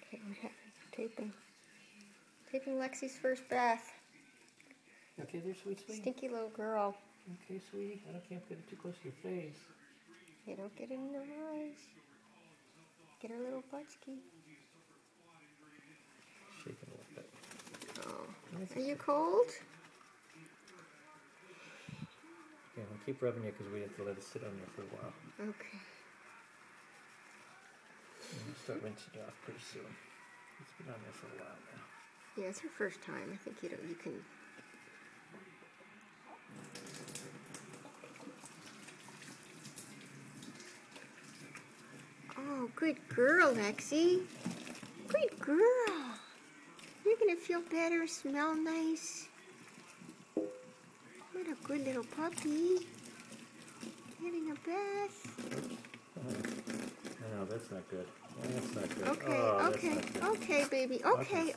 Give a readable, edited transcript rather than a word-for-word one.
Okay, we have taping Lexi's first bath. Okay there, sweetie? Stinky little girl. Okay, sweetie. I can't get it too close to your face. You don't get it in her eyes. Get her little buttski. Shake it a little bit. Oh. Are you cold? Yeah, I'll keep rubbing you because we have to let it sit on there for a while. Okay. And we'll start rinsing it off pretty soon. It's been on there for a while now. Yeah, it's her first time. I think you can. Oh, good girl, Lexi. Good girl. You're gonna feel better, smell nice. What a good little puppy. Getting a bath. No, that's not good. That's not good. Okay, oh, okay, that's not good. okay, baby. Okay.